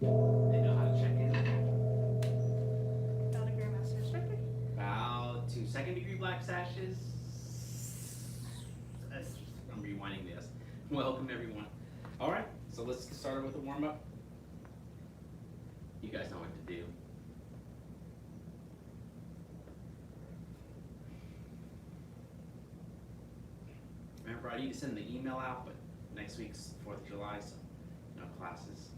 They know how to check in. Now the Grand Master Instructor. Bow to second degree black sashes. I'm rewinding this. Welcome everyone. All right, so let's get started with a warm up. You guys know what to do. Remember, I need to send the email out, but next week's 4th of July, so no classes.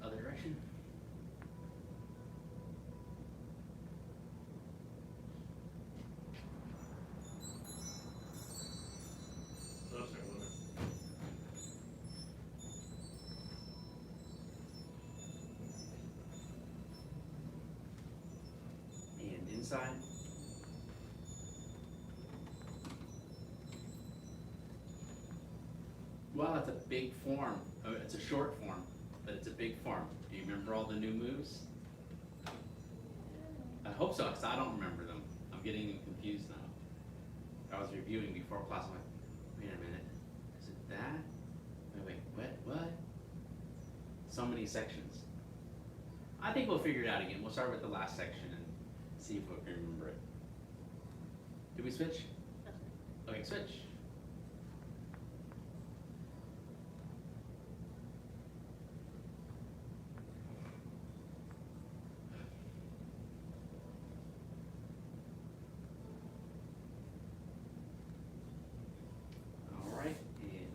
Other direction. And inside. Wow, that's a big form. Oh, it's a short form, but it's a big form. Do you remember all the new moves? I hope so, because I don't remember them. I'm getting confused now. I was reviewing before class. I'm like, wait a minute. Is it that? What? So many sections. I think we'll figure it out again. We'll start with the last section and see if we can remember it. Did we switch? Okay, switch. All right, and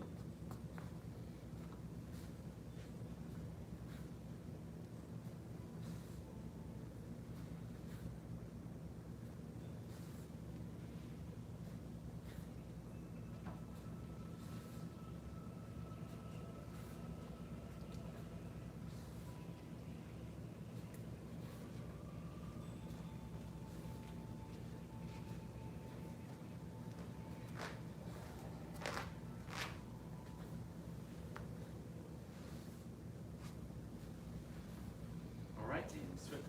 all right, and switch.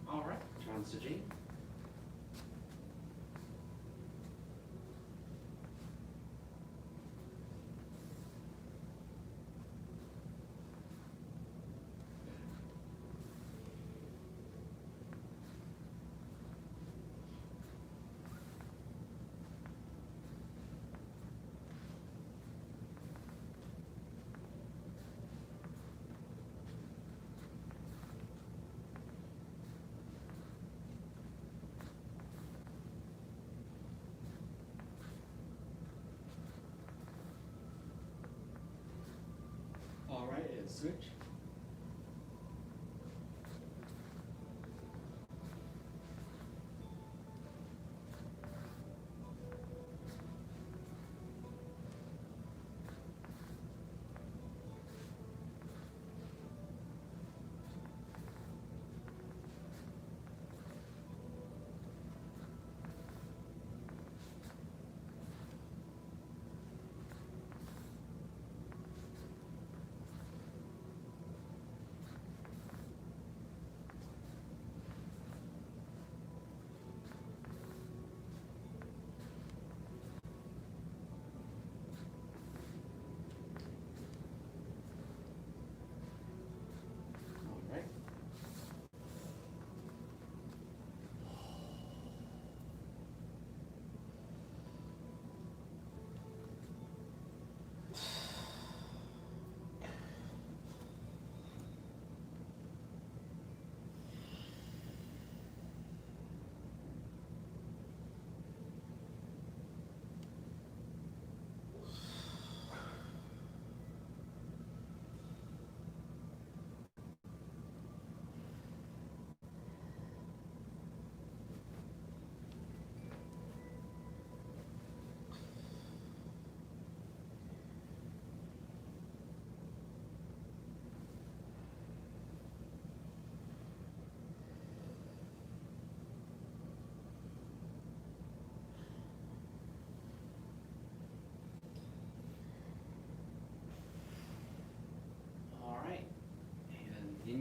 All right, John Sajid. All right, and switch.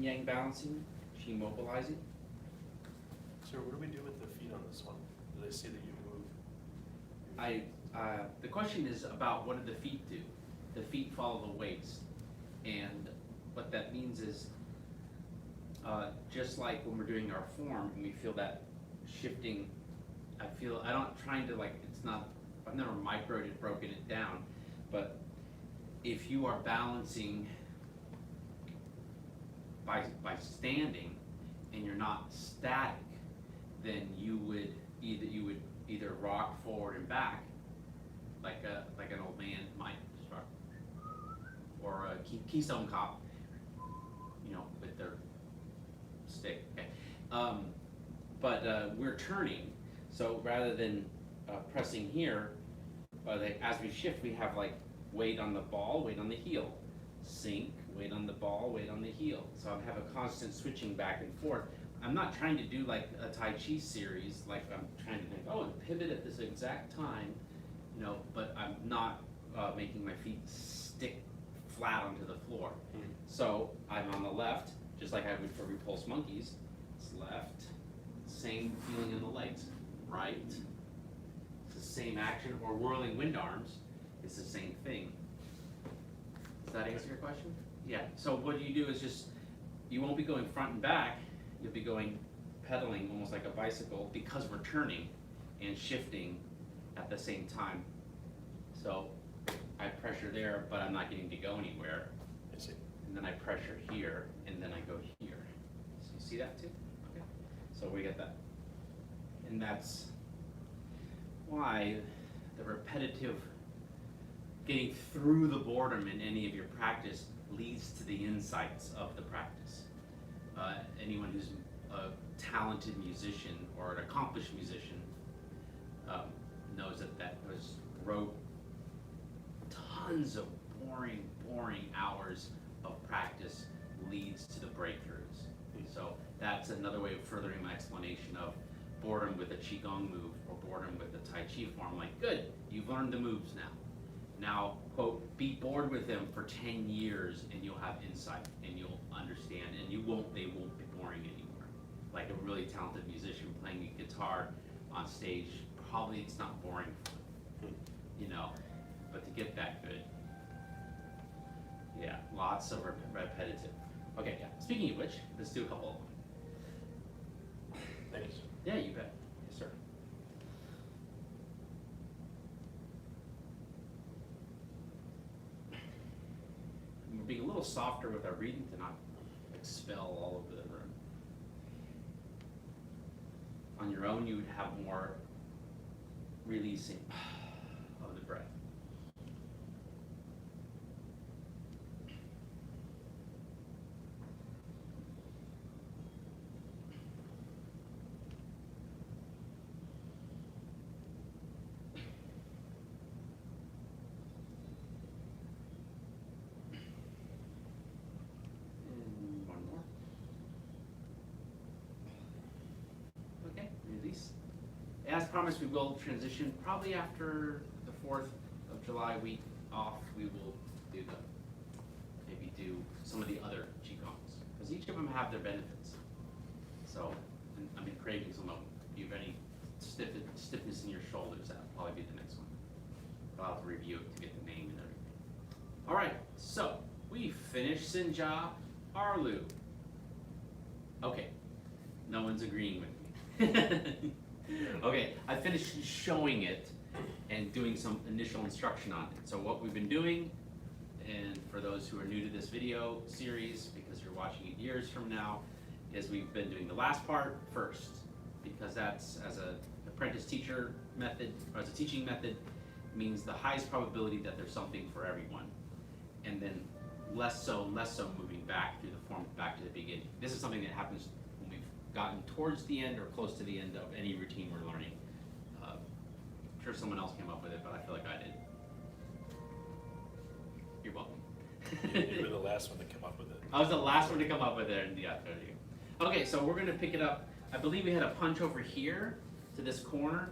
yin-yang balancing, qi mobilizing. Sir, what do we do with the feet on this one? Do they say that you move? The question is about what do the feet do? The feet follow the waist, and what that means is, just like when we're doing our form and we feel that shifting, I'm not trying to I've never broken it down, but if you are balancing by standing and you're not static, then you would either rock forward and back like an old man might start, or a keystone cop, with their stick. Okay. But we're turning, so rather than pressing here, as we shift, we have weight on the ball, weight on the heel, sink, weight on the ball, weight on the heel. So I have a constant switching back and forth. I'm not trying to do like a Tai Chi series, like I'm trying to think, and pivot at this exact time, but I'm not making my feet stick flat onto the floor. So I'm on the left, just like I would for repulsed monkeys. It's left, same feeling in the legs, right. It's the same action, or whirling wind arms, it's the same thing. Does that answer your question? Yeah, so what you do is you won't be going front and back, you'll be going pedaling almost like a bicycle, because we're turning and shifting at the same time. So I pressure there, but I'm not getting to go anywhere. I see. And then I pressure here, and then I go here. So you see that too? Okay. So we get that. And that's why the repetitive getting through the boredom in any of your practice leads to the insights of the practice. Anyone who's a talented musician or an accomplished musician knows that wrote tons of boring hours of practice leads to the breakthroughs. So that's another way of furthering my explanation of boredom with a Qigong move or boredom with the Tai Chi form. Like, good, you've learned the moves now. Now, quote, be bored with them for 10 years and you'll have insight and you'll understand, and they won't be boring anymore. Like a really talented musician playing a guitar on stage, probably it's not boring for them, but to get that good, yeah, lots of repetitive. Okay, yeah, speaking of which, let's do a couple of them. Thanks. Yeah, you bet. Yes, sir. We're being a little softer with our breathing to not expel all over the room. On your own, you would have more releasing of the breath. As promised, we will transition probably after the 4th of July week off. We will maybe do some of the other Qigongs, because each of them have their benefits. So I'm craving some of them. If you have any stiffness in your shoulders, that'll probably be the next one. I'll have to review it to get the name and everything. All right, so we finished Xinjia Erlu. Okay, no one's agreeing with me. Okay, I finished showing it and doing some initial instruction on it. So what we've been doing, and for those who are new to this video series, because you're watching it years from now, is we've been doing the last part first, because that's, as an apprentice teacher method, or as a teaching method, means the highest probability that there's something for everyone. And then less so moving back through the form, back to the beginning. This is something that happens when we've gotten towards the end or close to the end of any routine we're learning. I'm sure someone else came up with it, but I feel like I did. You're welcome. You were the last one to come up with it. I was the last one to come up with it, and yeah, there you go. Okay, so we're gonna pick it up. I believe we had a punch over here to this corner,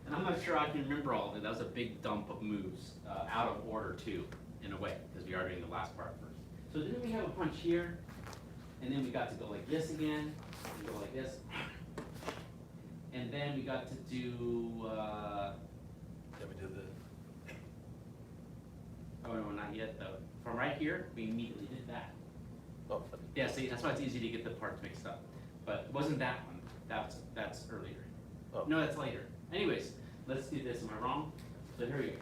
and I'm not sure I can remember all of it. That was a big dump of moves, out of order too, in a way, because we are doing the last part first. So didn't we have a punch here? And then we got to go like this again, and go like this. And then we got to do, Yeah, we did the, oh no, not yet though. From right here, we immediately did that. oh, Yeah, see, that's why it's easy to get the parts mixed up. But it wasn't that one, that's earlier. oh. No, that's later. Anyways, let's do this, am I wrong? So here we go.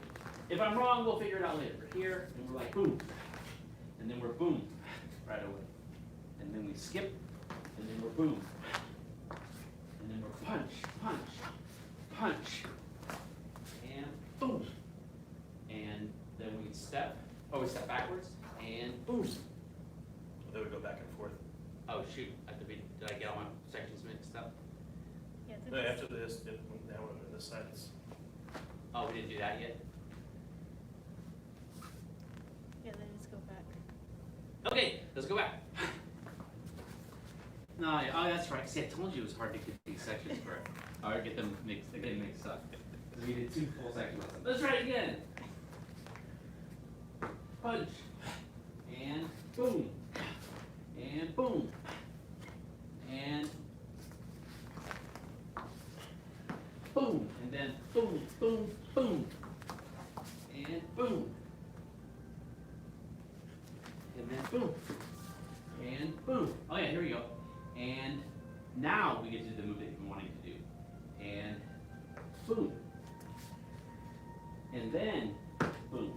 If I'm wrong, we'll figure it out later. We're here, and we're like boom. And then we're boom, right away. And then we skip, and then we're boom. And then we're punch, punch, punch, and boom. And then we step, we step backwards, and boom. Then we go back and forth. Oh shoot, did I get all my sections mixed up? Yeah, No, after this, now we're on this side, it's, Oh, we didn't do that yet? yeah, then just go back. Okay, let's go back. No, oh, that's right. See, I told you it was hard to get these sections correct. Or get them mixed up. Because we did 2 full sections. Let's try it again. Punch. And boom. And boom. And boom. And then boom, boom, boom. And boom. And then boom. And boom. Oh yeah, here we go. And now we get to do the move that you've been wanting to do. And boom. And then boom.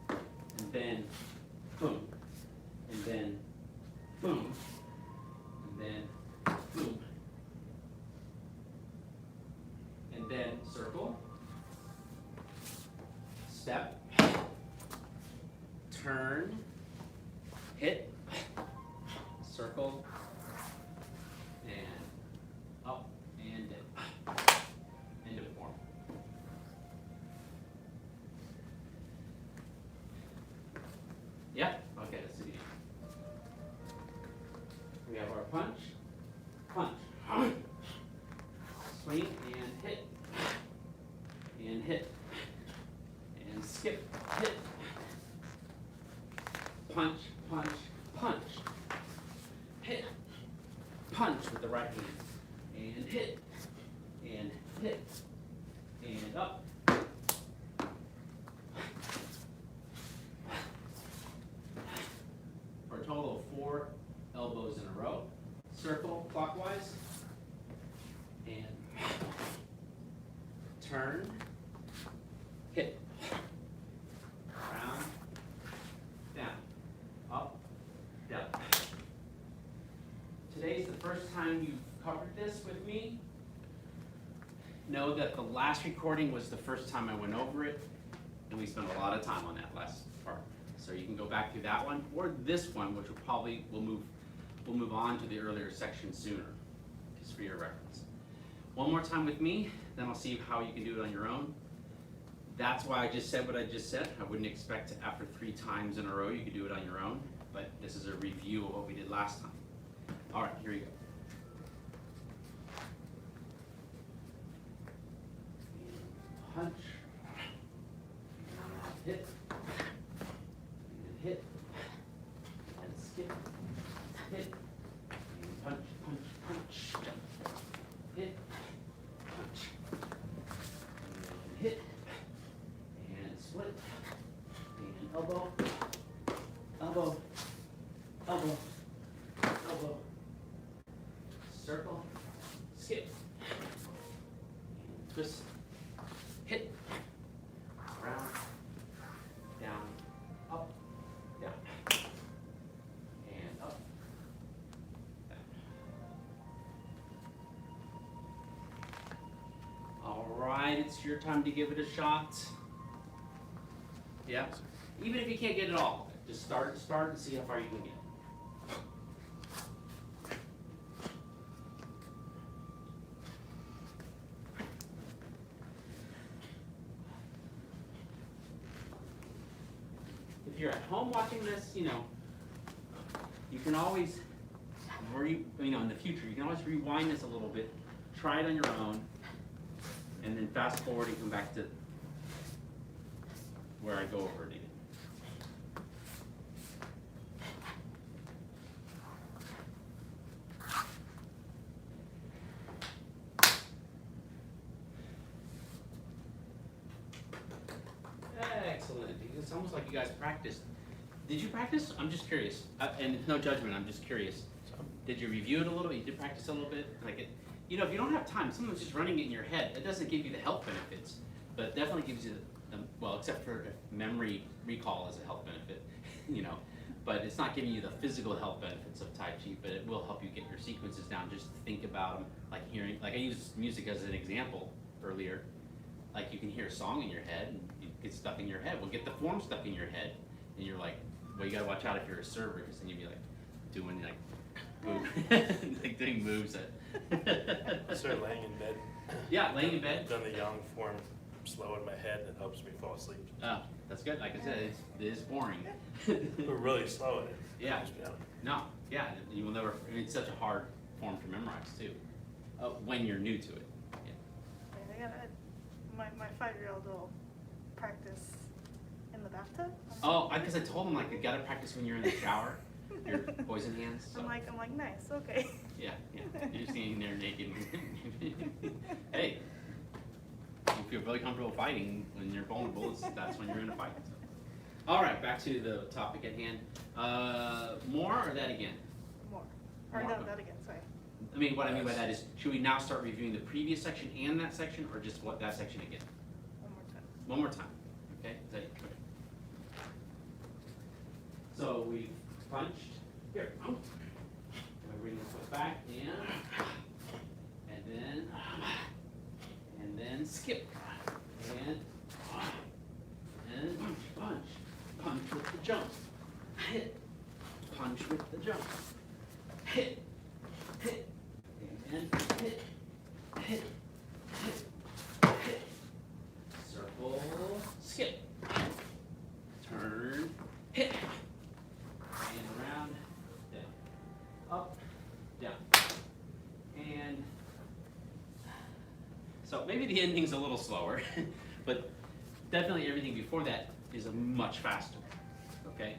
And then boom. And then boom. And then boom. And then circle. Step. Turn. Hit. Circle. And up and down. End of form. Yeah? Okay, let's do it again. We have our punch, punch, swing and hit, and skip, hit, punch, punch, punch, hit, punch with the right hand, and hit, and up. For a total of 4 elbows in a row. Circle clockwise, and turn, hit, round, down, up, down. Today's the first time you've covered this with me. Know that the last recording was the first time I went over it, and we spent a lot of time on that last part. So you can go back through that one, or this one, which we'll move on to the earlier section sooner, just for your reference. One more time with me, then I'll see how you can do it on your own. That's why I just said what I just said. I wouldn't expect after 3 times in a row you could do it on your own, but this is a review of what we did last time. All right, here we go. Punch, and hit, and hit, and skip, hit, and punch, punch, punch, hit, punch, and hit, and split, and elbow, elbow, elbow, elbow, circle, skip, and twist, hit, round, down, up, down, and up, down. All right, it's your time to give it a shot. Yeah, even if you can't get it all, just start and see how far you can get. If you're at home watching this, you can always, in the future, you can always rewind this a little bit, try it on your own, and then fast forward and come back to where I go over it again. it's almost like you guys practiced. Did you practice? I'm just curious. And no judgment, I'm just curious. Did you review it a little bit? You did practice a little bit? Like it, you know, if you don't have time, sometimes just running it in your head, it doesn't give you the health benefits, but it definitely gives you the, well, except for memory recall as a health benefit, you know, but it's not giving you the physical health benefits of Tai Chi, but it will help you get your sequences down, just think about them, like hearing, like I used music as an example earlier, like you can hear a song in your head and you get stuck in your head. Well, get the form stuck in your head, and you're like, well, you gotta watch out if you're a server, because then you'd be like doing like, move, like doing moves that. Start laying in bed. Yeah, laying in bed. I've done the yang form slow in my head, and it helps me fall asleep. Oh, that's good. Like I said, it is boring. We're really slow in it. Yeah. Helps me out. No, yeah, you will never. I mean, it's such a hard form to memorize too, when you're new to it. Yeah. Yeah, my 5-year-old will practice in the bathtub. Oh, because I told him like you gotta practice when you're in the shower, your poison hands. So. I'm like nice, okay. Yeah, yeah. You're standing there naked. Hey, you feel really comfortable fighting when you're vulnerable. That's when you're in a fight. So. All right, back to the topic at hand. More or that again? More. Or More. no, that again, sorry. I mean, what I mean by that is, should we now start reviewing the previous section and that section, or just what that section again? One more time. One more time, okay? Is that, okay. So we punched. Here, I'm bring this foot back and then skip, and punch with the jump, hit, punch with the jump, hit, and hit, circle, skip, turn, hit, and around, down, up, down, and so maybe the ending's a little slower, but definitely everything before that is much faster, okay?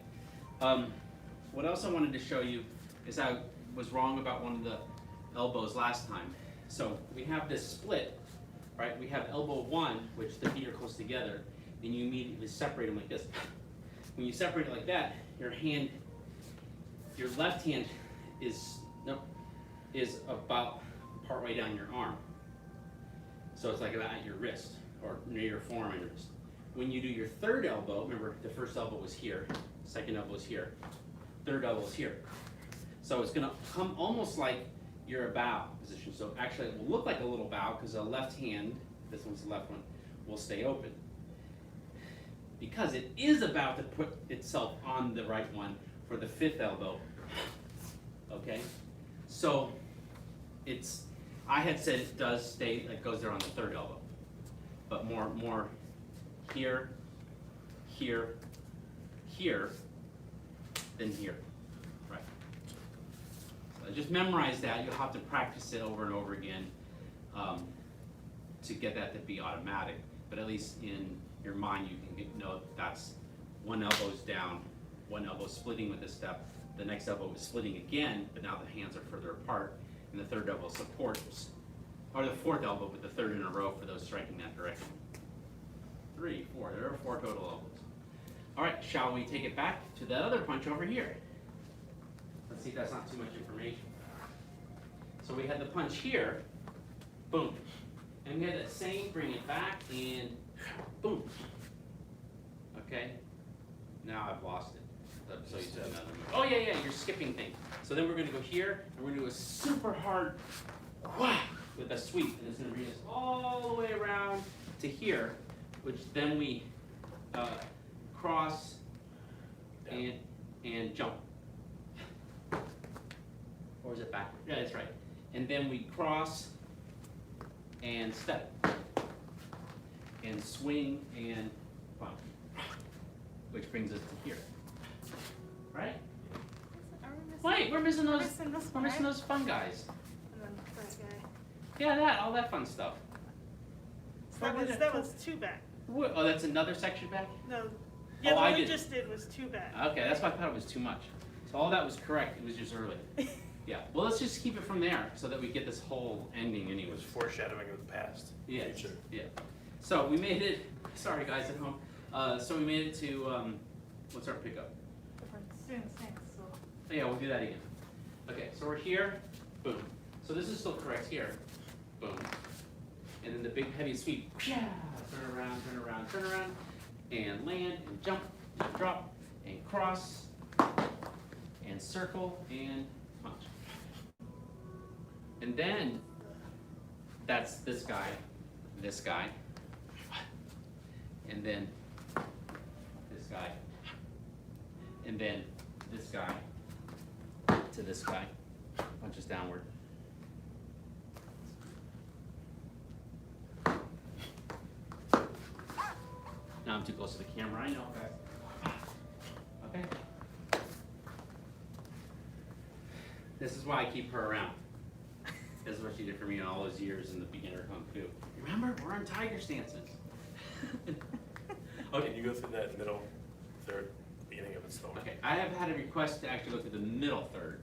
What else I wanted to show you is I was wrong about one of the elbows last time. So we have this split, right? We have elbow 1, which the feet are close together, and you immediately separate them like this. When you separate it like that, your left hand is about partway down your arm. So it's like about at your wrist, or near your forearm and your wrist. When you do your third elbow, remember the first elbow was here, second elbow is here, third elbow is here. So it's gonna come almost like you're a bow position. So actually it will look like a little bow because the left hand, this one's the left one, will stay open. Because it is about to put itself on the right one for the fifth elbow, okay? So I had said it does stay, it goes there on the third elbow, but more here, here, here, than here, right? So just memorize that. You'll have to practice it over and over again to get that to be automatic, but at least in your mind you can know that's one elbow's down, one elbow splitting with the step, the next elbow is splitting again, but now the hands are further apart, and the third elbow supports, or the fourth elbow with the third in a row for those striking that direction. 3, 4, there are 4 total elbows. All right, shall we take it back to that other punch over here? Let's see if that's not too much information. So we had the punch here, boom. And we had that same, bring it back, and boom. Okay, now I've lost it. So you did another move. Oh yeah, you're skipping things. So then we're gonna go here, and we're gonna do a super hard whack with a sweep, and it's gonna bring us all the way around to here, which then we cross and jump. Or is it backward? Yeah, that's right. And then we cross and step. And swing and punch. Which brings us to here. Right? Wait, we're missing those. We're missing those fun guys. And then that guy. Yeah, all that fun stuff. So that was 2 back. Oh, that's another section back? No. Yeah, Oh, the I one we did. just did was 2 back. Okay, that's why I thought it was too much. So all that was correct, it was just early. Yeah, well, let's just keep it from there so that we get this whole ending It anyway. was foreshadowing of the past, Yeah, future. yeah. So we made it, sorry guys at home, So we made it to, what's our pickup? Different students next, so. Oh, yeah, we'll do that again. Okay, so we're here, boom. So this is still correct here, boom. And then the big heavy sweep, turn around, turn around, turn around, and land, and jump, and drop, and cross, and circle, and punch. And then, that's this guy, and then this guy, and then this guy to this guy, punches downward. Now I'm too close to the camera, I know, guys. Okay. This is why I keep her around. This is what she did for me in all those years in the beginner Kung Fu. Remember, we're on tiger stances. Okay, you go through that middle third, beginning of it still. Okay, I have had a request to actually go through the middle third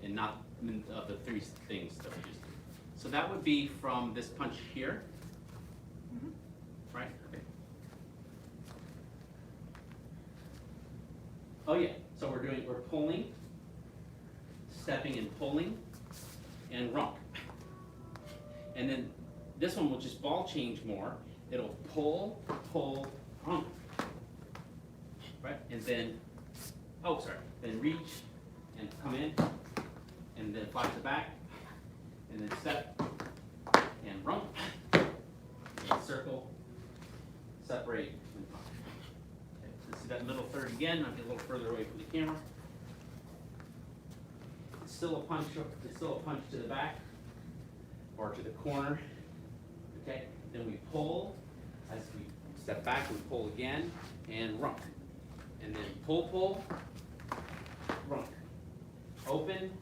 and not the three things that we just did. So that would be from this punch here, right? Okay. Oh yeah, so we're pulling, stepping and pulling, and rump. And then this one will just ball change more. It'll pull, pull, rump. Right? And then, oh sorry, then reach and come in, and then flash the back, and then step, and rump, and circle, separate, and punch. Okay, let's see that middle third again. I'll get a little further away from the camera. It's still a punch to the back, or to the corner. Okay, then we pull, as we step back, we pull again, and rump. And then pull, pull, rump. Open,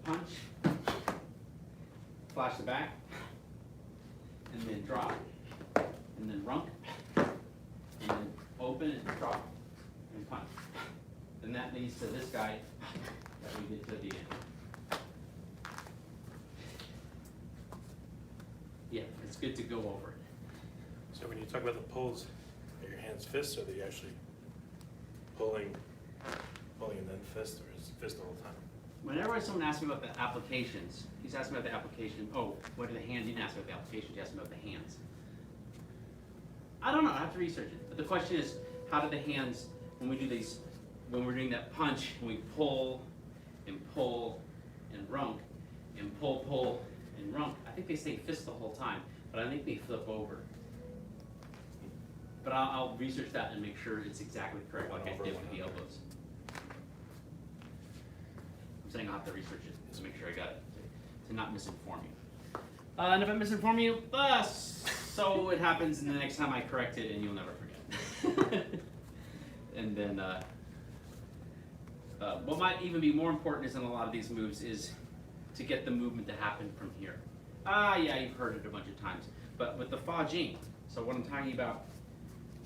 punch, flash the back, and then drop, and then rump, and then open and drop, and punch. And that leads to this guy that we did to the end. Yeah, it's good to go over it. So when you talk about the pulls, are your hands fists, or are they actually pulling and then fist, or is fist the whole time? Whenever someone asks me about the applications, he's asking about the application. Oh, what are the hands? He didn't ask about the applications, he asked me about the hands. I don't know, I have to research it. But the question is, how do the hands, when we do these, when we're doing that punch, when we pull and rump, and pull and rump, I think they say fist the whole time, but I think they flip over. But I'll research that and make sure it's exactly correct, like I did with the elbows. I'm saying I'll have to research it to make sure I got it, to not misinform you. And if I misinform you, so it happens, and the next time I correct it, and you'll never forget. And then, what might even be more important is in a lot of these moves is to get the movement to happen from here. Yeah, you've heard it a bunch of times. But with the Fa Jing, so what I'm talking about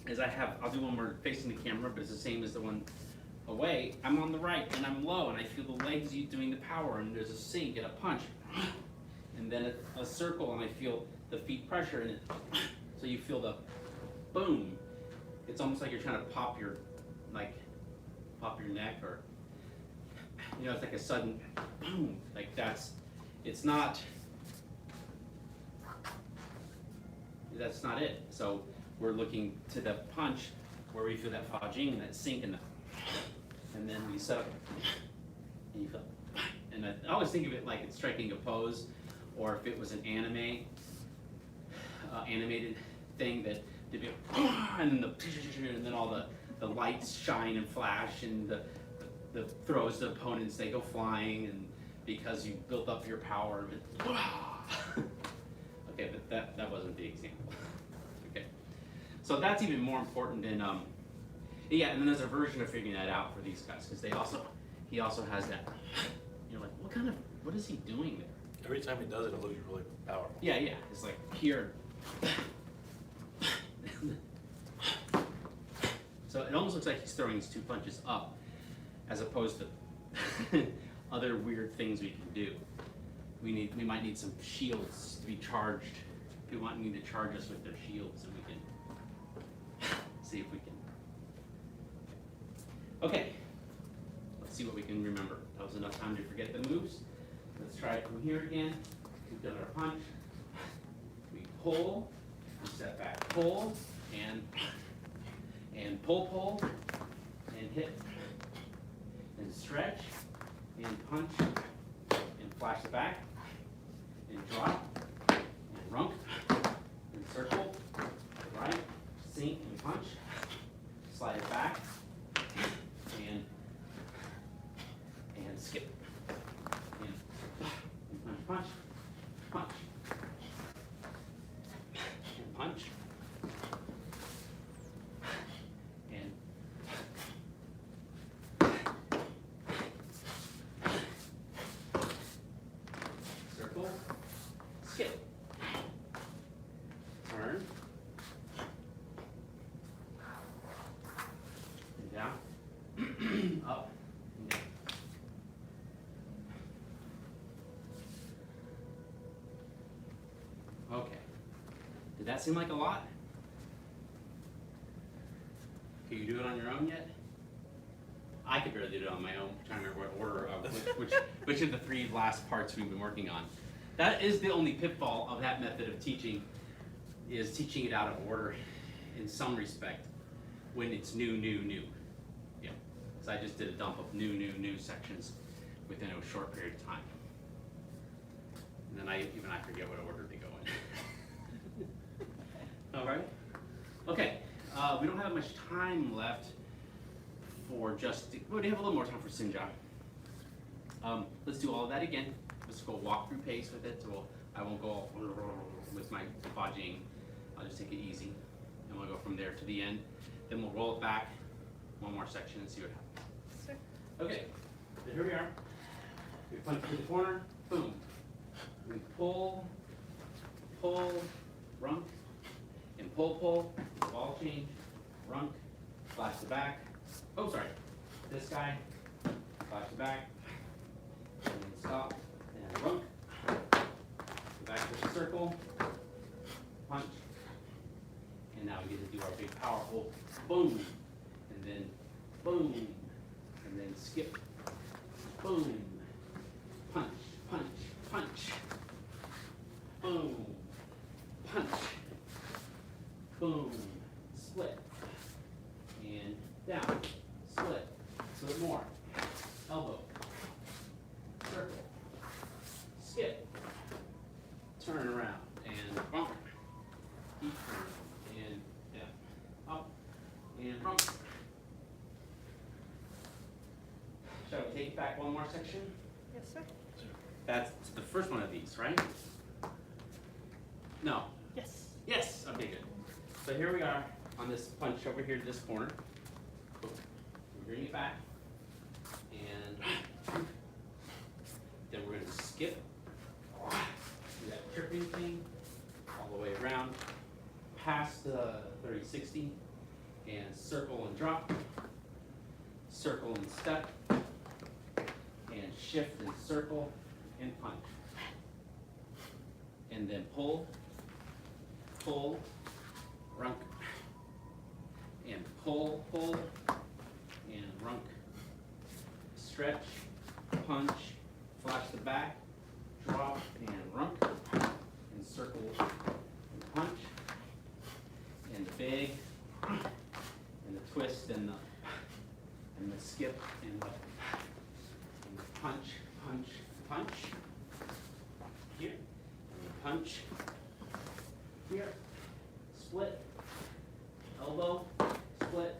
is I'll do one more facing the camera, but it's the same as the one away. I'm on the right, and I'm low, and I feel the legs doing the power, and there's a sink and a punch. And then a circle, and I feel the feet pressure, and so you feel the boom. It's almost like you're trying to pop your neck, or it's like a sudden boom. Like that's not it. So we're looking to the punch where we feel that Fa Jing and that sink and then we set up and you feel, and I always think of it like it's striking a pose, or if it was an animated thing that did it, and then all the lights shine and flash, and the throws the opponents, they go flying, and because you built up your power. Okay, but that wasn't the example. Okay, so that's even more important than yeah. And then there's a version of figuring that out for these guys, because he also has that. You're like, what is he doing there? Every time he does it, it looks really powerful. Yeah, it's like here. So it almost looks like he's throwing his two punches up, as opposed to other weird things we can do. We might need some shields to be charged. People might need to charge us with their shields, and we can see if we can. Okay, let's see what we can remember. That was enough time to forget the moves. Let's try it from here again. We've done our punch. We pull, we step back, pull, and pull, and hit, and stretch, and punch, and flash back, and drop, and runk, and circle, right, sink and punch, slide it back, and skip, and punch, punch, and punch, and circle, skip, turn, and down, up, and down. Okay. Did that seem like a lot? Can you do it on your own yet? I could barely do it on my own. I'm trying to remember what order of which of the three last parts we've been working on. That is the only pitfall of that method of teaching, is teaching it out of order in some respect when it's new. Yeah, because I just did a dump of new sections within a short period of time. And then I forget what order they go in. All right. Okay. We don't have much time left for we have a little more time for Xinjia. Let's do all of that again. Let's go walk through pace with it. So I won't go with my fudging. I'll just take it easy, and we'll go from there to the end. Then we'll roll it back one more section and see what happens. Sure. Okay. So here we are. We punch to the corner. Boom. We pull, runk, and pull, ball change, runk, flash the back. Oh, sorry. This guy, flash the back, and then stop, and runk. Go back to the circle, punch, and now we get to do our big powerful boom, and then boom, and then skip, boom, punch, punch, punch. Boom, punch, boom, split, and down, split more, elbow, circle, skip, turn around, and bump, keep turning, and down, up, and bump. Shall we take it back one more section? Yes, sir. That's the first one of these, right? No. Yes. Yes. Okay, good. So here we are on this punch over here to this corner. Boom. We bring it back, and then we're going to skip. Do that tripping thing all the way around, past the 30-60, and circle and drop, circle and step, and shift and circle and punch, and then pull, runk, and pull, and runk, stretch, punch, flash the back, drop, and runk, and circle, and punch, and the big, and the twist, and the skip, and the punch, here, and the punch, here, split, elbow, split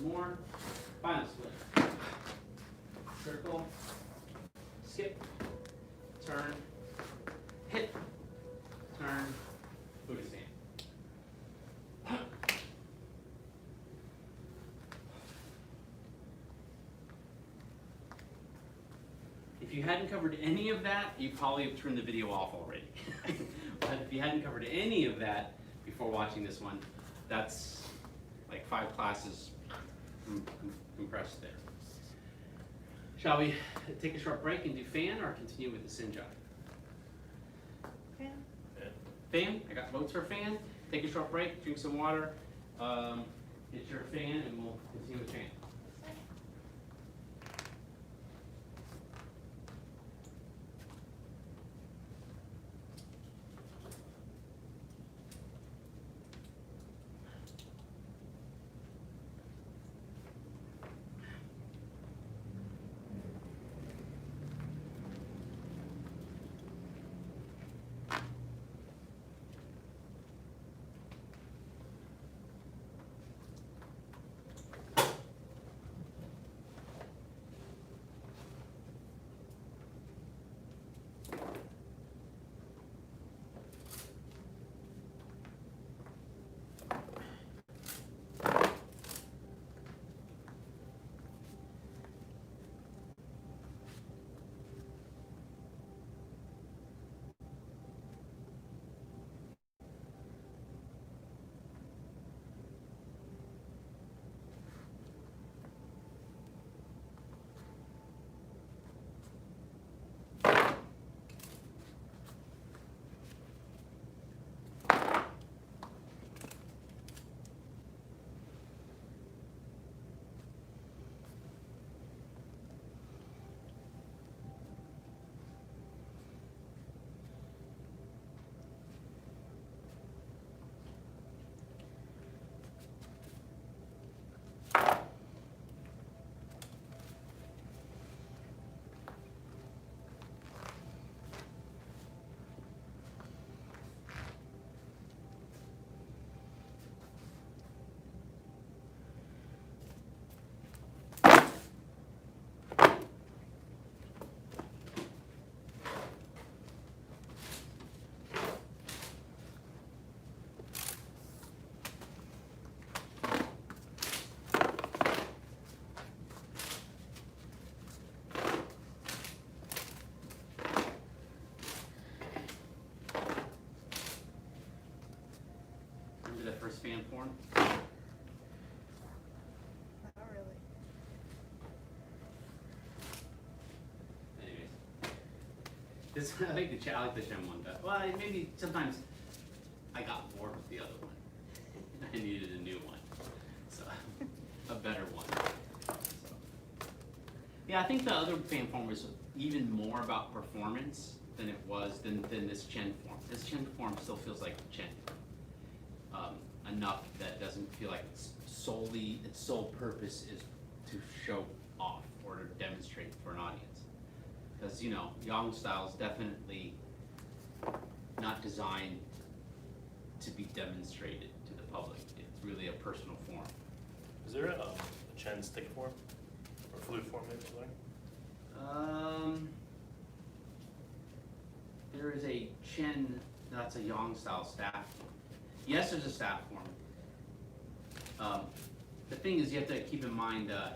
more, final split, circle, skip, turn, hit, turn, Buddha stand. If you hadn't covered any of that, you probably have turned the video off already. But if you hadn't covered any of that before watching this one, that's like 5 classes compressed there. Shall we take a short break and do fan, or continue with the Xinjia? Fan. Fan? I got votes for fan. Take a short break, drink some water. Get your fan and we'll continue with fan. First fan form? Not really. Anyways. This, I like the Chen one, but, well, maybe sometimes I got bored with the other one. I needed a new one. So, a better one. So. Yeah, I think the other fan form was even more about performance than it was, than this Chen form. This Chen form still feels like Chen. Enough that doesn't feel like it's solely, its sole purpose is to show off or to demonstrate for an audience. Because, you know, Yang style is definitely not designed to be demonstrated to the public. It's really a personal form. Is there a Chen stick form or flute form maybe something? There is a Chen, that's a Yang style staff form. Yes, there's a staff form. The thing is, you have to keep in mind, I'm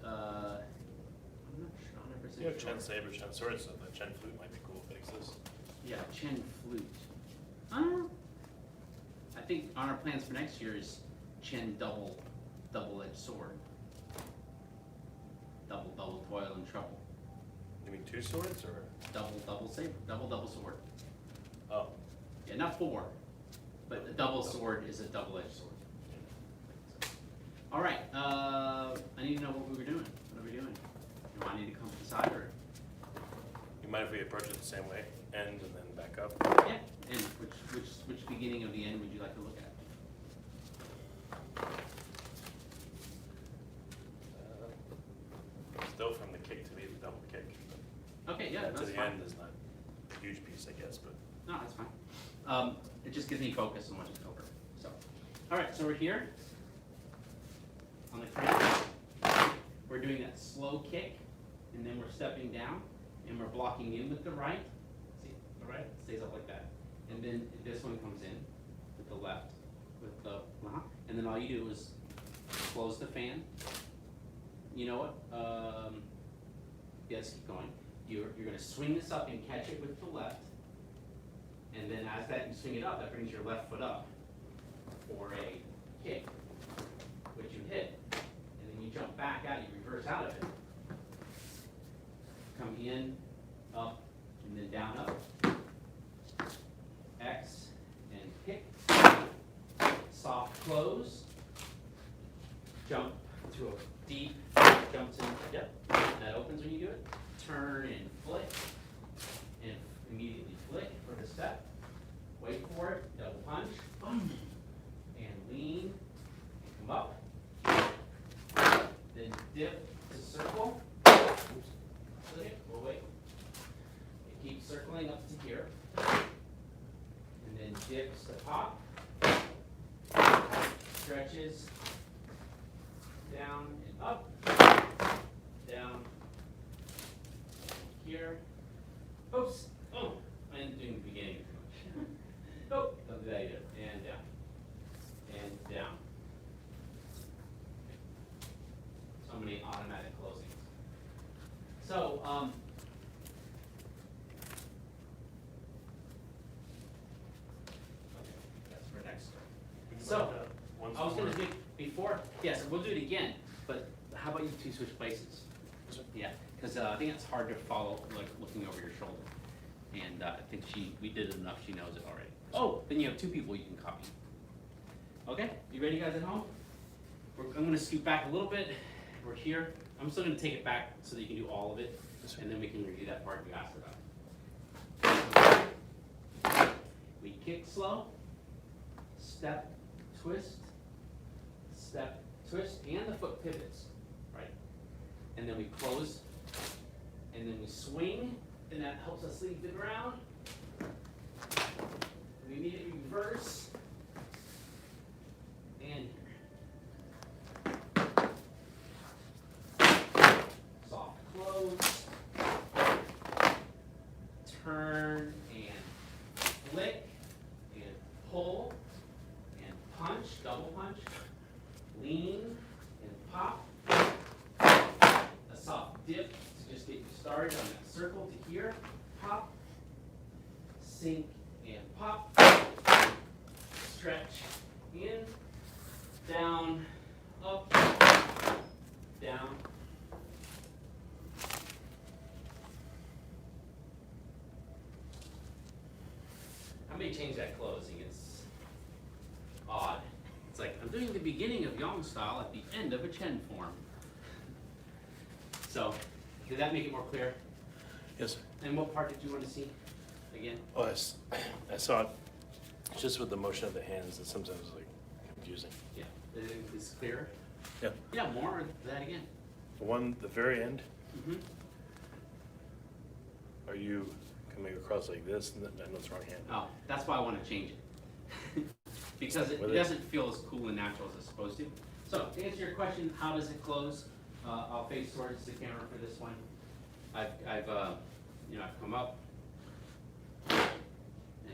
not sure, 100% You have sure. Chen saber, Chen sword, so the Chen flute might be cool if it exists. Yeah, Chen flute. I think on our plans for next year is Chen double-edged sword. Double toil and trouble. You mean two swords or? Double saber, double sword. Oh. Yeah, not four, but a double sword is a double-edged sword. So. All right, I need to know what we were doing. What are we doing? Do I need to come to the side or? You mind if we approach it the same way, end and then back up? Yeah, and which beginning of the end would you like to look at? Still from the kick to me, the double kick. Okay, yeah, To that's the fine. end is not a huge piece, I guess, but. No, that's fine. It just gives me focus on what to cover. So, all right, so we're here on the crown. We're doing that slow kick, and then we're stepping down, and we're blocking in with the right. See, the right stays up like that, and then this one comes in with the left, with the and then all you do is close the fan. You know what? Yes, keep going. You're going to swing this up and catch it with the left. And then as that, you swing it up, that brings your left foot up for a kick, which you hit. And then you jump back out, you reverse out of it. Come in, up, and then down, up. X, and kick. dips to pop, stretches, down and up, down, here. Oops, oh, I didn't do the beginning too much. Oh, don't do that either, and down, and down. So many automatic closings. So, okay, that's for next. So, I was gonna do, before, yes, we'll do it again, but how about you two switch places? Yeah, because I think it's hard to follow, like, looking over your shoulder. And I think we did it enough, she knows it already. Oh, then you have two people you can copy. Okay, you ready guys at home? I'm gonna scoot back a little bit. We're here. I'm still gonna take it back so that you can do all of it, and then we can review that part you asked about. We kick slow, step, twist, and the foot pivots, right? And then we close, and then we swing, and that helps us leave the ground. We immediately reverse, and soft close, turn and flick, and pull, and punch, double punch, lean, and pop. A soft dip to just get you started on that circle to here, pop, sink, and pop, stretch, in, down, up, down. I may change that closing, it's odd. It's like, I'm doing the beginning of Yang style at the end of a Chen form. So, did that make it more clear? Yes, sir. And what part did you want to see again? Oh, I saw it just with the motion of the hands that sometimes is like confusing. Yeah, it's clearer? Yeah. Yeah, more of that again. The very end, Mm-hmm. are you coming across like this? And I know it's wrong hand. Oh, that's why I want to change it. Because it doesn't feel as cool and natural as it's supposed to. So, to answer your question, how does it close? I'll face towards the camera for this one. I've come up and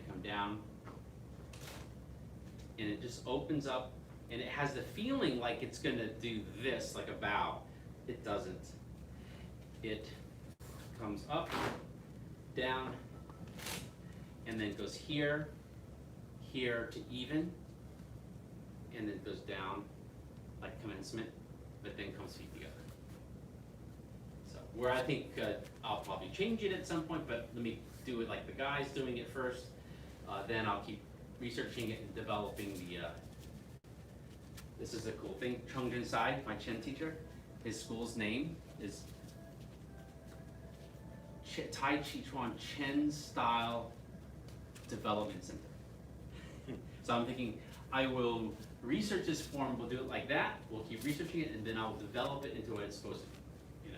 come down, and it just opens up, and it has the feeling like it's gonna do this, like a bow. It doesn't. It comes up, down, and then goes here, here to even, and then goes down like commencement, but then comes feet together. So where I think I'll probably change it at some point, but let me do it like the guy's doing it first. Then I'll keep researching it and developing the. This is a cool thing. Chongjin Sai, my Chen teacher, his school's name is Tai Chi Chuan Chen Style Development Center. So I'm thinking I will research this form, we'll do it like that, we'll keep researching it, and then I'll develop it into what it's supposed to be,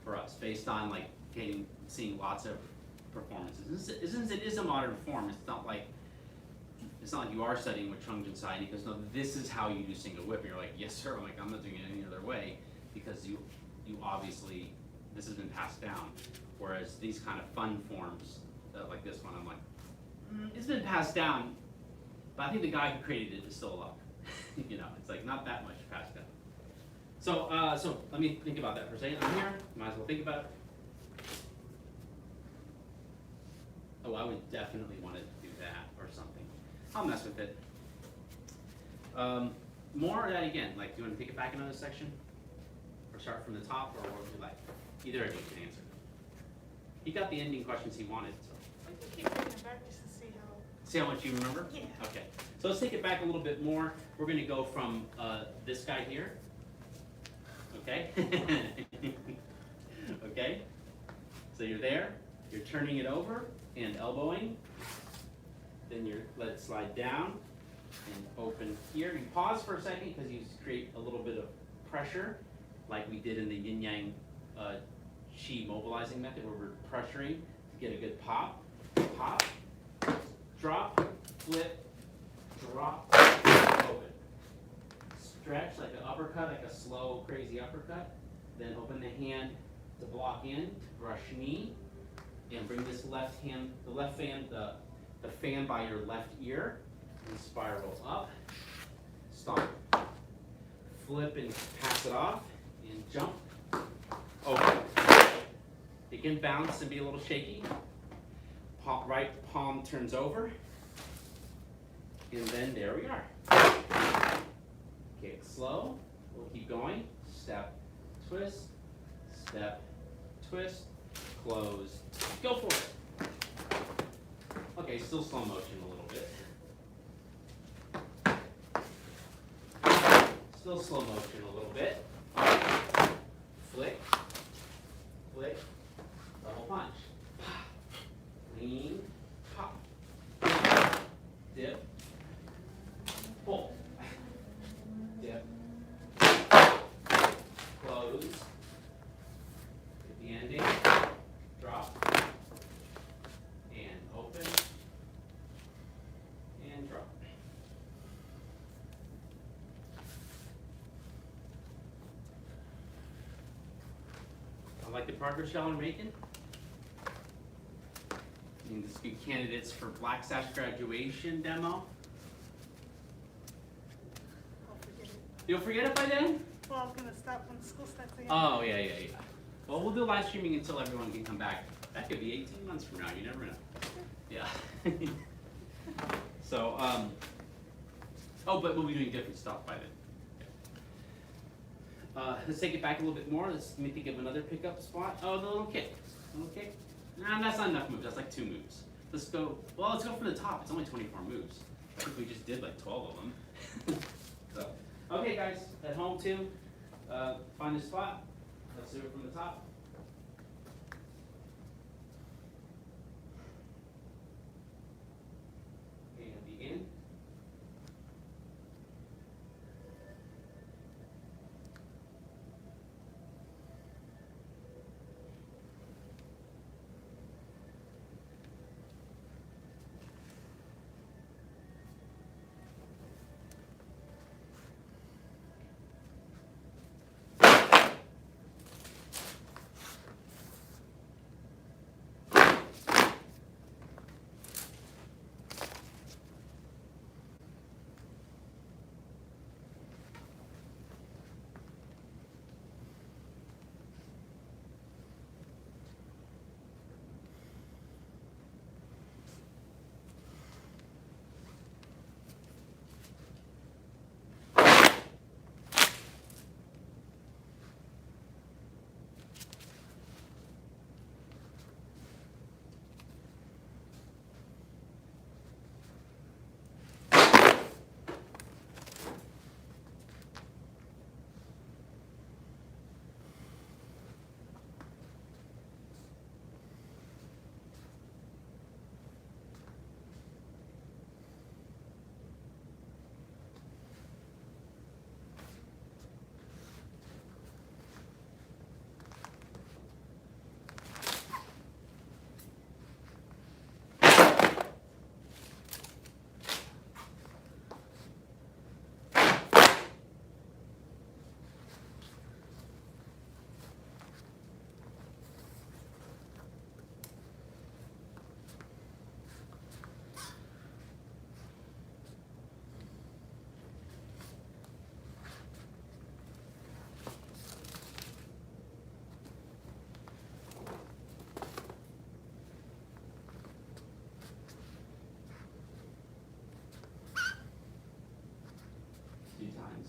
for us, based on like seeing lots of performances. Since it is a modern form, it's not like you are studying with Chongjin Sai, and he goes, no, this is how you do single whip, and you're like, yes sir, I'm not doing it any other way, because you obviously, this has been passed down. Whereas these kind of fun forms, like this one, I'm like, it's been passed down, but I think the guy who created it is still alive. It's like not that much passed down. So let me think about that for a second. I'm here, might as well think about it. Oh, I would definitely want to do that or something. I'll mess with it. More of that again, like do you want to take it back another section? Or start from the top, or what would you like? Either of you can answer. He got the ending questions he wanted, so. I can keep bringing it back just to see how. See how much you remember? Yeah. Okay, so let's take it back a little bit more. We're gonna go from this guy here. Okay? Okay? So you're there, you're turning it over and elbowing. Then you let it slide down and open here. You pause for a second because you create a little bit of pressure, like we did in the yin yang chi mobilizing method, where we're pressuring to get a good pop, drop, flip, uppercut, like a slow, crazy uppercut. Then open the hand to block in, brush knee, and bring this left hand, the left fan, the fan by your left ear, and spiral up, stomp, flip and pass it off, and jump, over. It can bounce and be a little shaky. Right palm turns over, and then there we are. Kick slow, we'll keep going, step, twist, close, go for it. Okay, still slow motion a little bit. Still slow motion a little bit. Flick, flick, double punch. Lean, pop, dip, pull, dip, close, at the ending, drop, and open, and drop. I like the progress y'all are making. And this be candidates for Black Sash graduation demo. I'll forget it. You'll forget it by then? Well, I'm gonna stop when school starts again. Oh, yeah. Well, we'll do live streaming until everyone can come back. That could be 18 months from now, you never know. Yeah. So, oh, but we'll be doing different stuff by then. Let's take it back a little bit more. Let me think of another pickup spot. Oh, the little kick. Little kick. Nah, that's not enough moves. That's like 2 moves. Let's go from the top. It's only 24 moves. I think we just did like 12 of them. So, okay, guys, at home too, find a spot. Let's do it from the top. And begin.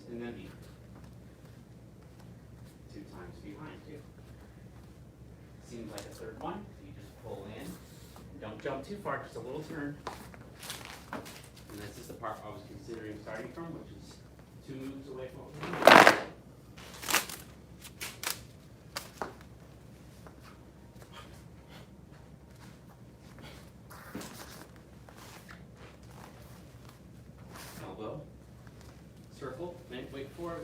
And then the 2 times behind you. Seems like a third one. You just pull in. And don't jump too far, just a little turn. And this is the part I was considering starting from, which is 2 moves away from what we're doing. Elbow. Circle, then wait for it,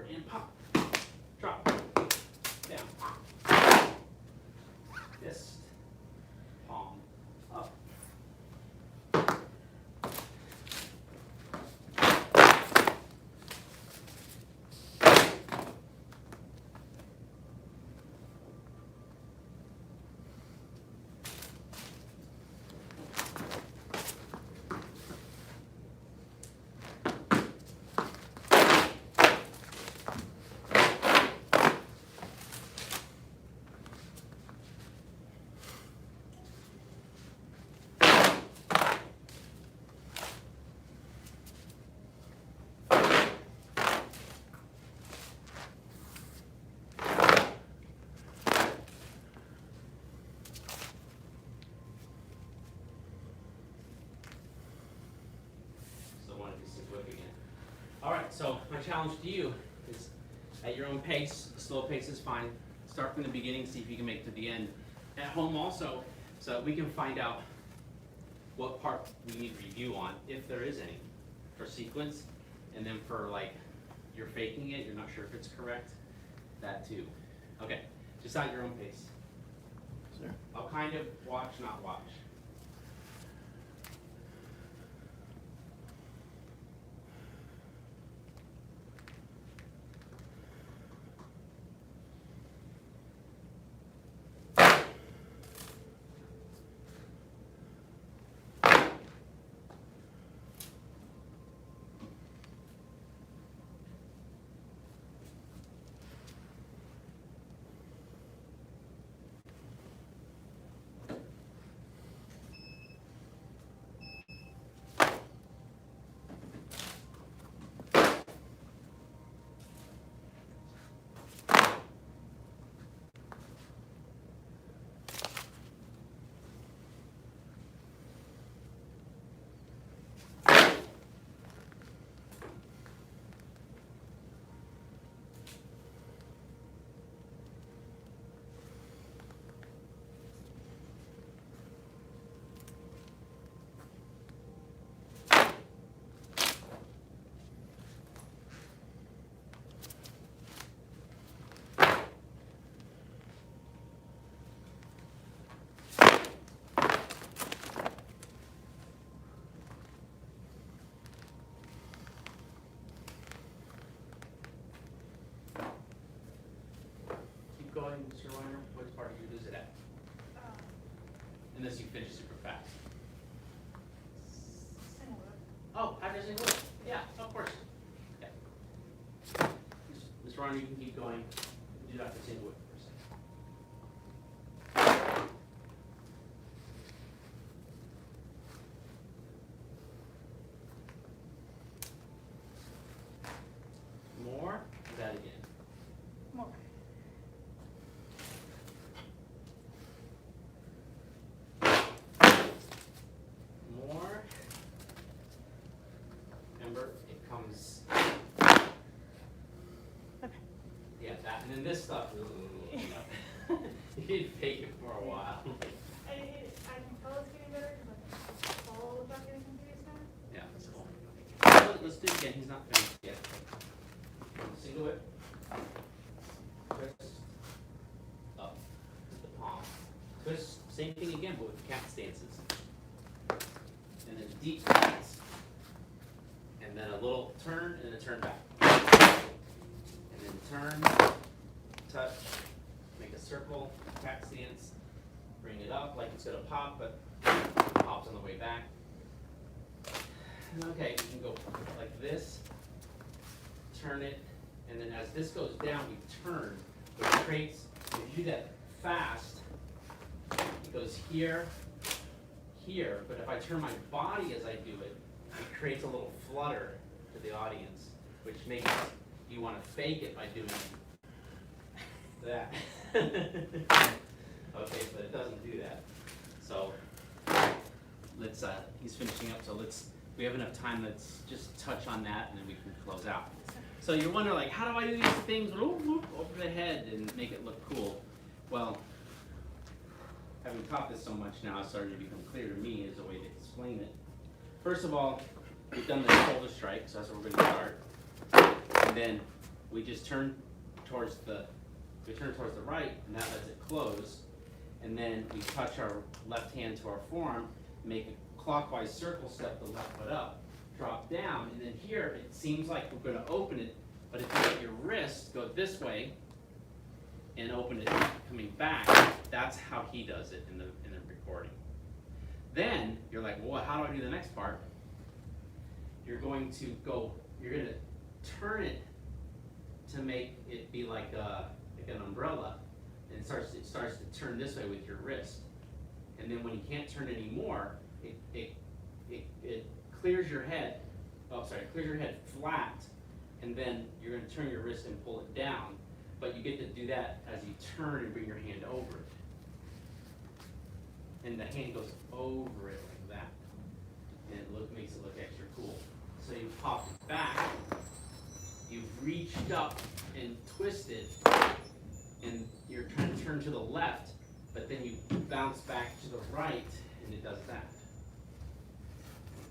and pop. Drop. Down. Fist. Palm. Up. All right, so my challenge to you is at your own pace. Slow pace is fine. Start from the beginning, see if you can make it to the end. At home also, so that we can find out what part we need review on, if there is any, for sequence, and then for like, you're faking it, you're not sure if it's correct, that too. Okay, just at your own pace. Sir? I'll kind of watch, not watch. Going, Mr. Weiner, which part did you lose it at? Unless you finish super fast. Similar. Oh, how does it work? Yeah, of course. Yeah. Mr. Weiner, you can keep going. You do have to single it for a second. More? Do that again. More. More. Remember, it comes. Okay. Yeah, that, and then this stuff. You know, you need to fake it for a while. I can tell it's getting better because I'm all about getting confused now. Yeah, that's cool. Let's do it again. He's not finished yet. Single whip. Twist. Up. The palm. Twist. Same thing again, but with cat stances. And then deep stance. And then a little turn and a turn back. And then turn, touch, make a circle, cat stance, bring it up like it's gonna pop, but pops on the way back. Okay, you can go like this, turn it, and then as this goes down, we turn, which creates, if you do that fast, it goes here, here, but if I turn my body as I do it, it creates a little flutter to the audience, which makes you want to fake it by doing that. Okay, but it doesn't do that. So let's, he's finishing up, so we have enough time, let's just touch on that and then we can close out. So you're wondering, like, how do I do these things over the head and make it look cool? Well, having taught this so much now, it's starting to become clear to me as a way to explain it. First of all, we've done the shoulder strike, so that's where we're going to start. And then we just turn towards the right, and that lets it close. And then we touch our left hand to our forearm, make a clockwise circle, step the left foot up, drop down, and then here it seems like we're going to open it, but if you let your wrist go this way and open it coming back, that's how he does it in the recording. Then you're like, well, how do I do the next part? You're going to turn it to make it be like an umbrella, and it starts to turn this way with your wrist. And then when you can't turn anymore, it clears your head. Oh, sorry, clears your head flat, and then you're going to turn your wrist and pull it down. But you get to do that as you turn and bring your hand over it. And the hand goes over it like that. And it makes it look extra cool. So you pop it back, reached up and twisted, and you're trying to turn to the left, but then you bounce back to the right, and it does that.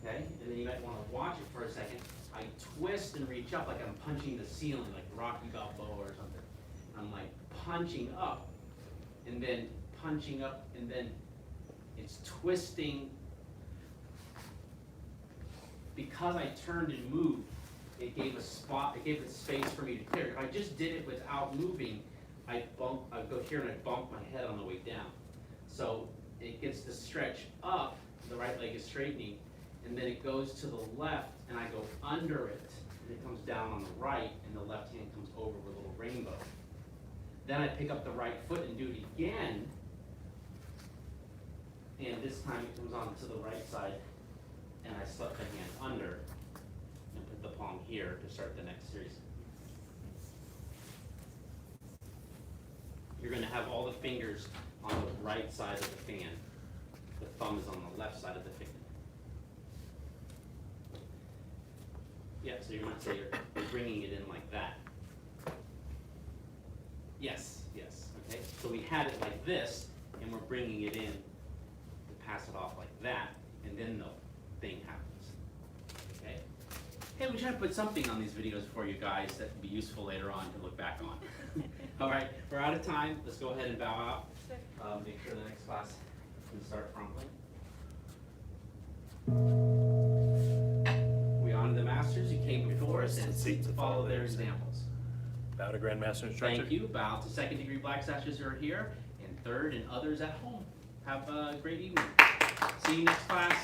Okay, and then you might want to watch it for a second. I twist and reach up like I'm punching the ceiling, like Rocky Balboa or something. I'm like punching up, and then punching up, and then it's twisting. Because I turned and moved, it gave a spot, it gave a space for me to clear. If I just did it without moving, I'd go here and I'd bump my head on the way down. So it gets to stretch up, the right leg is straightening, and then it goes to the left, and I go under it, and it comes down on the right, and the left hand comes over with a little rainbow. Then I pick up the right foot and do it again, and this time it comes on to the right side, and I slip the hand under and put the palm here to start the next series. You're going to have all the fingers on the right side of the fan. The thumb is on the left side of the fan. Yeah, so you might say you're bringing it in like that. Yes, yes, okay. So we had it like this, and we're bringing it in to pass it off like that, and then the thing happens, okay? Hey, we try to put something on these videos for you guys that will be useful later on to look back on. All right, we're out of time. Let's go ahead and bow out. Make sure the next class can start promptly. We honor the masters who came before us and seek to follow their examples. Bow to Grand Master Instructor. Thank you. Bow to second-degree black sashes who are here, and third and others at home. Have a great evening. See you next class.